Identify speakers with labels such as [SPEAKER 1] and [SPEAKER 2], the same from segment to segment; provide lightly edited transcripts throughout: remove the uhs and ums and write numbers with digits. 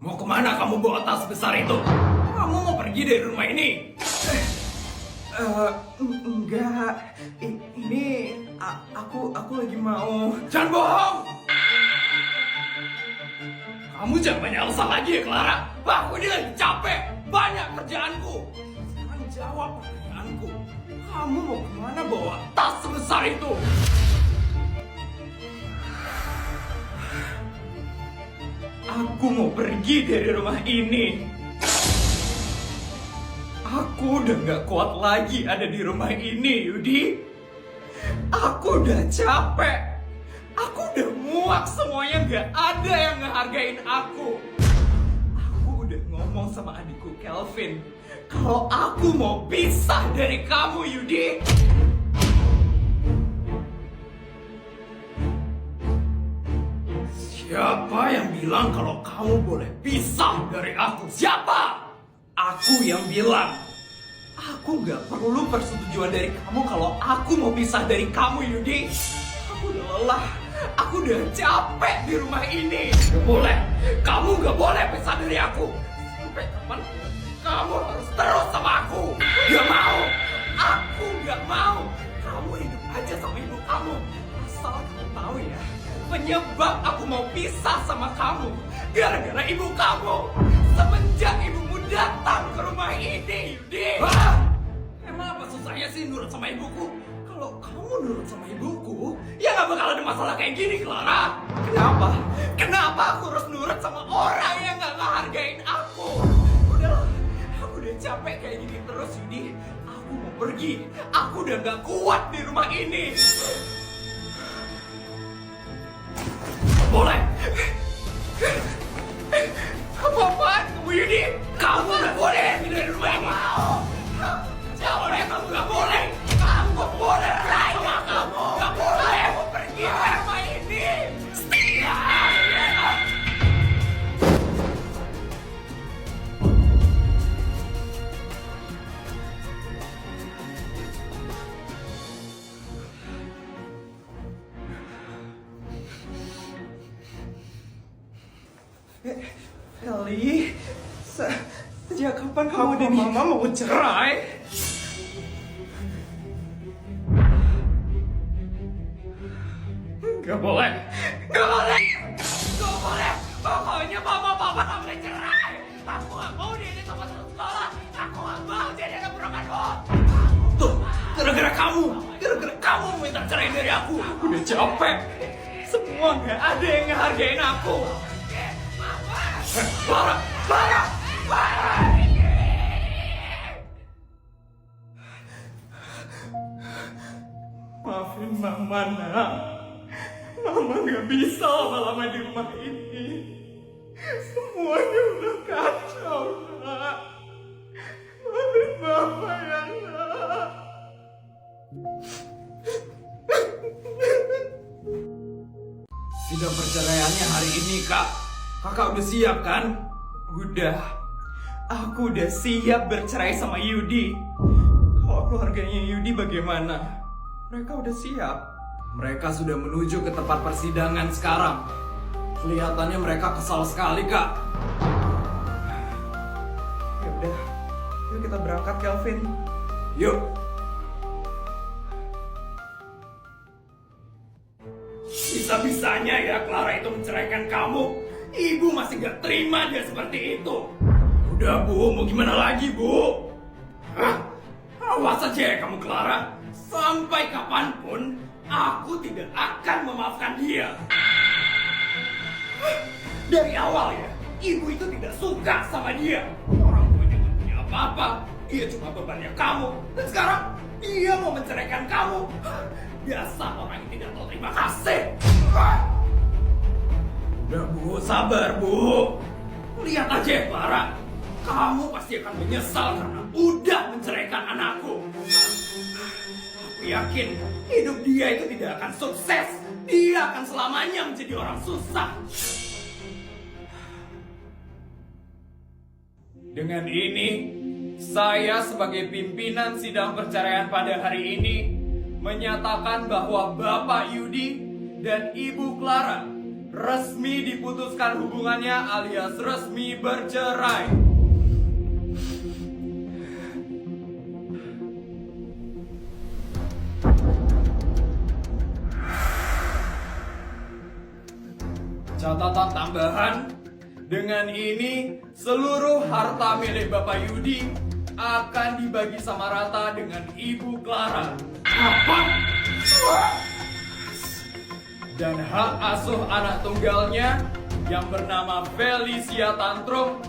[SPEAKER 1] Mau kemana kamu bawa tas besar itu? Kamu mau pergi dari rumah ini?
[SPEAKER 2] Enggak. Ini aku lagi mau.
[SPEAKER 1] Jangan bohong! Kamu jangan banyak alasan lagi ya, Clara. Aku ini lagi capek. Banyak kerjaanku. Sekarang jawab pertanyaanku. Kamu mau kemana bawa tas sebesar itu?
[SPEAKER 2] Aku mau pergi dari rumah ini. Aku udah gak kuat lagi ada di rumah ini, Yudi. Aku udah capek. Aku udah muak semuanya, gak ada yang ngehargain aku. Aku udah ngomong sama adikku Kelvin kalau aku mau pisah dari kamu, Yudi.
[SPEAKER 1] Siapa yang bilang kalau kamu boleh pisah dari aku? Siapa?
[SPEAKER 2] Aku yang bilang. Aku gak perlu persetujuan dari kamu kalau aku mau pisah dari kamu, Yudi. Aku udah lelah. Aku udah capek di rumah ini.
[SPEAKER 1] Gak boleh. Kamu gak boleh pisah dari aku. Sampai kapan kamu harus terus sama aku? Gak mau.
[SPEAKER 2] Aku gak mau. Kamu hidup aja sama ibu kamu. Asal kamu tahu ya, penyebab aku mau pisah sama kamu gara-gara ibu kamu. Semenjak ibumu datang ke rumah ini, Yudi.
[SPEAKER 1] Hah? Emang apa susahnya sih nurut sama ibuku?
[SPEAKER 2] Kalau kamu nurut sama ibuku,
[SPEAKER 1] Ya gak bakal ada masalah kayak gini, Clara.
[SPEAKER 2] kenapa? Kenapa aku harus nurut sama orang yang gak ngehargain aku? Udahlah, aku udah capek kayak gini terus, Yudi. Aku mau pergi. Aku udah gak kuat di rumah ini.
[SPEAKER 1] Boleh.
[SPEAKER 2] Apa-apaan kamu, Yudi?
[SPEAKER 1] Kamu gak boleh pergi dari rumah ini. Boleh, kamu gak boleh. Kamu gak boleh pergi sama kamu. Gak boleh.
[SPEAKER 2] Aku pergi dari rumah ini. Eli, sejak kapan kamu dan Mama mau cerai?
[SPEAKER 1] Gak boleh.
[SPEAKER 2] Gak boleh! Gak boleh! Pokoknya Mama Papa gak boleh cerai! Aku gak mau dia sama satu sekolah! Aku gak mau dia keburukanmu!
[SPEAKER 1] Tuh, gara-gara kamu. Gara-gara kamu minta cerai dari aku.
[SPEAKER 2] Aku udah capek! Semua gak ada yang ngehargain aku!
[SPEAKER 1] Clara, Clara.
[SPEAKER 2] Maafin Mama, nak. Mama gak bisa lama-lama di rumah ini. Semuanya udah kacau, nak. Maafin Mama ya, nak.
[SPEAKER 1] Sidang perceraiannya hari ini, Kak. Kakak udah siap kan?
[SPEAKER 2] Udah. Aku udah siap bercerai sama Yudi. Kalau keluarganya Yudi bagaimana? Mereka udah siap.
[SPEAKER 1] Mereka sudah menuju ke tempat persidangan sekarang. Kelihatannya mereka kesal sekali, Kak.
[SPEAKER 2] Ya udah. Yuk kita berangkat, Kelvin.
[SPEAKER 1] Yuk. Bisa-bisanya ya Clara itu menceraikan kamu. Ibu masih gak terima dia seperti itu. Udah, Bu, mau gimana lagi, Bu? Hah? Awas saja ya kamu, Clara. Sampai kapanpun, aku tidak akan memaafkan dia. Dari awal ya, ibu itu tidak suka sama dia. Orang tuanya gak punya apa-apa. Dia cuma bebannya kamu. Dan sekarang, dia mau menceraikan kamu. Biasa orang yang tidak tahu terima kasih. Udah, Bu, sabar, Bu. Lihat aja ya, Clara. Kamu pasti akan menyesal karena udah menceraikan anakku. Aku yakin hidup dia itu tidak akan sukses. Dia akan selamanya menjadi orang susah. Dengan ini, saya sebagai pimpinan sidang perceraian pada hari ini menyatakan bahwa Bapak Yudi dan Ibu Clara
[SPEAKER 2] resmi diputuskan hubungannya alias resmi bercerai. Catatan tambahan, dengan ini seluruh harta milik Bapak Yudi akan dibagi sama rata dengan Ibu Clara.
[SPEAKER 1] Apa?
[SPEAKER 2] Dan hak asuh anak tunggalnya yang bernama Felicia Tantrum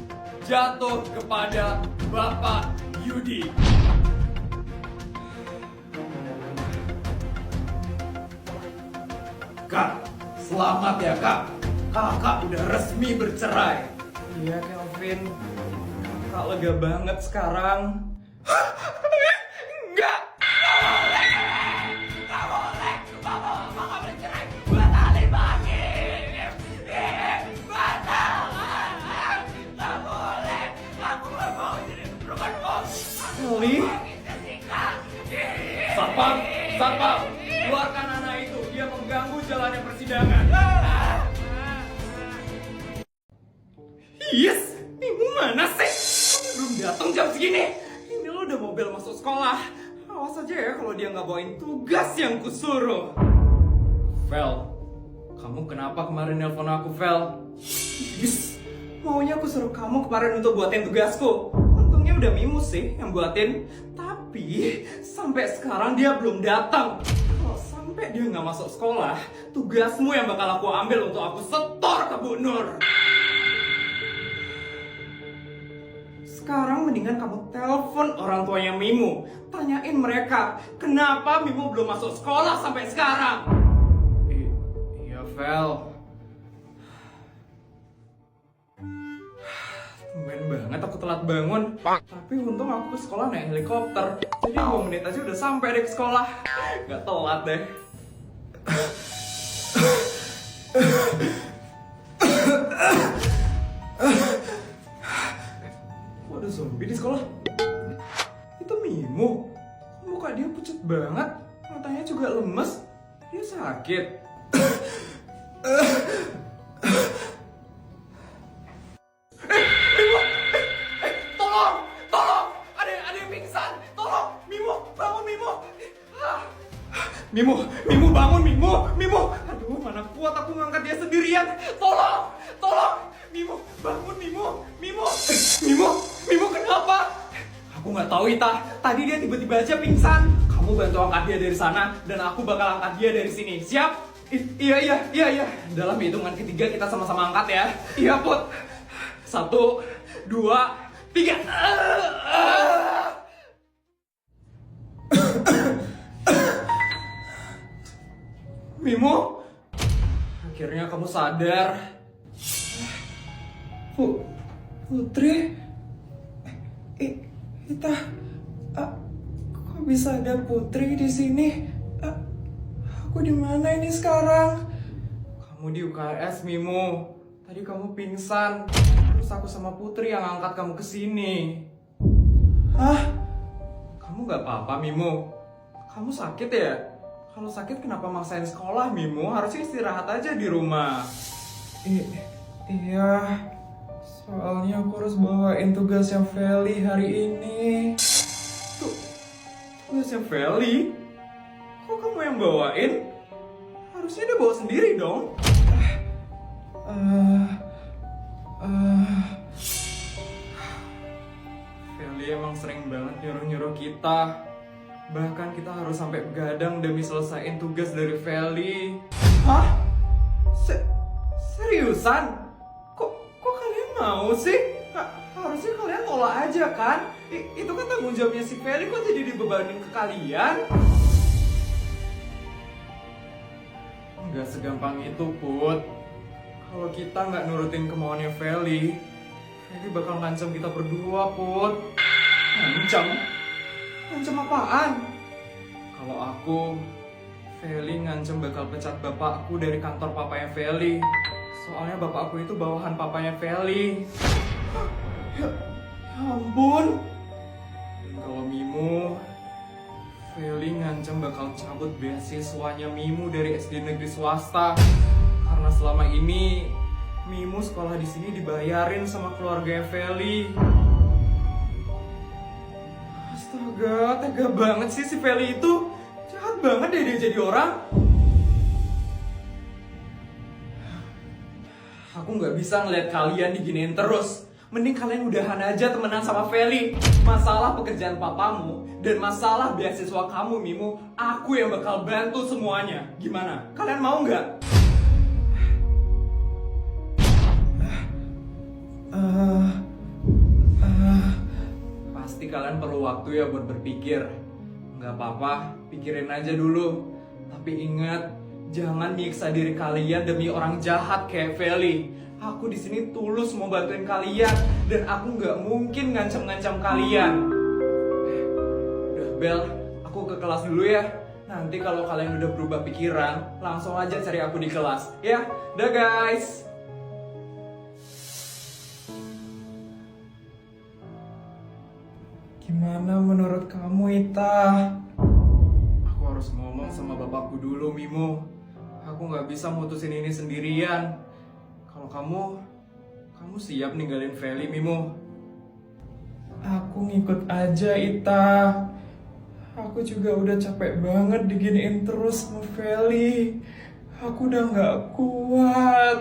[SPEAKER 2] jatuh kepada Bapak Yudi. Kak, selamat ya Kak. Kakak udah resmi bercerai. Iya Kelvin, Kak lega banget sekarang. Enggak! Eli? Satpam, keluarkan anak itu. Dia mengganggu jalannya persidangan. Yes, Mimu mana sih? Belum datang jam segini. Ini lo udah mobil masuk sekolah. Awas aja ya kalau dia nggak bawain tugas yang kusuruh. Vel, kamu kenapa kemarin nelpon aku, Vel? Yes, maunya aku suruh kamu kemarin untuk buatin tugasku. Untungnya udah Mimu sih yang buatin. Tapi sampai sekarang dia belum datang. Kalau sampai dia nggak masuk sekolah, tugasmu yang bakal aku ambil untuk aku setor ke Bu Nur. Sekarang mendingan kamu telepon orang tuanya Mimu. Tanyain mereka, kenapa Mimu belum masuk sekolah sampai sekarang? Iya, Vel. Tumben banget aku telat bangun. Tapi untung aku ke sekolah naik helikopter. Jadi 2 menit aja udah sampai deh ke sekolah. Gak telat deh. Kok ada zombie di sekolah? Itu Mimu. Muka dia pucat banget. Matanya juga lemes. Dia sakit. Mimu bangun, Mimu. Aduh, mana kuat aku ngangkat dia sendirian. Tolong, Mimu, bangun, Mimu kenapa? Aku nggak tahu Ita. Tadi dia tiba-tiba aja pingsan. Kamu bantu angkat dia dari sana dan aku bakal angkat dia dari sini. Siap? Iya. Dalam hitungan ketiga kita sama-sama angkat ya. Iya, Put. 1, 2, 3. Mimu, akhirnya kamu sadar. Putri, Ita, kok bisa ada Putri di sini? Aku di mana ini sekarang? Kamu di UKS, Mimu. Tadi kamu pingsan, terus aku sama Putri yang angkat kamu ke sini. Hah? Kamu nggak apa-apa, Mimu? Kamu sakit ya? Kalau sakit kenapa maksain sekolah, Mimu? Harusnya istirahat aja di rumah. Iya, soalnya aku harus bawain tugasnya Feli hari ini. Tugasnya Feli? Kok kamu yang bawain? Harusnya dia bawa sendiri dong. Feli emang sering banget nyuruh-nyuruh kita. Bahkan kita harus sampai begadang demi selesaiin tugas dari Feli. Hah? Seriusan? Kok kalian mau sih? Harusnya kalian tolak aja kan? Itu kan tanggung jawabnya si Feli, kok jadi dibebanin ke kalian? Nggak segampang itu, Put. Kalau kita nggak nurutin kemauannya Feli bakal ngancam kita berdua, Put. Ngancam? Ngancam apaan? Kalau aku, Feli ngancam bakal pecat bapakku dari kantor papanya Feli. Soalnya bapakku itu bawahan papanya Feli. Ya ampun. Dan kalau Mimu, Feli ngancam bakal cabut beasiswanya Mimu dari SD negeri swasta. Karena Karena selama ini Mimu sekolah di sini dibayarin sama keluarga Feli. Astaga, tega banget sih si Feli itu. Jahat banget deh dia jadi orang. Aku nggak bisa ngeliat kalian diginiin terus. Mending kalian udahan aja temenan sama Feli. Masalah pekerjaan papamu dan masalah beasiswa kamu, Mimu, aku yang bakal bantu semuanya. Gimana? Kalian mau nggak? Pasti kalian perlu waktu ya buat berpikir. Nggak apa-apa, pikirin aja dulu. Tapi ingat, jangan nyiksa diri kalian demi orang jahat kayak Feli. Aku di sini tulus mau bantuin kalian dan aku nggak mungkin ngancam-ngancam kalian. Udah Bel, aku ke kelas dulu ya. Nanti kalau kalian udah berubah pikiran, langsung aja cari aku di kelas. Ya, dah guys. Gimana menurut kamu, Ita? Aku harus ngomong sama bapakku dulu, Mimo. Aku nggak bisa mutusin ini sendirian. Kalau kamu siap ninggalin Feli, Mimo? Aku ngikut aja, Ita. Aku juga udah capek banget diginiin terus sama Feli. Aku udah nggak kuat.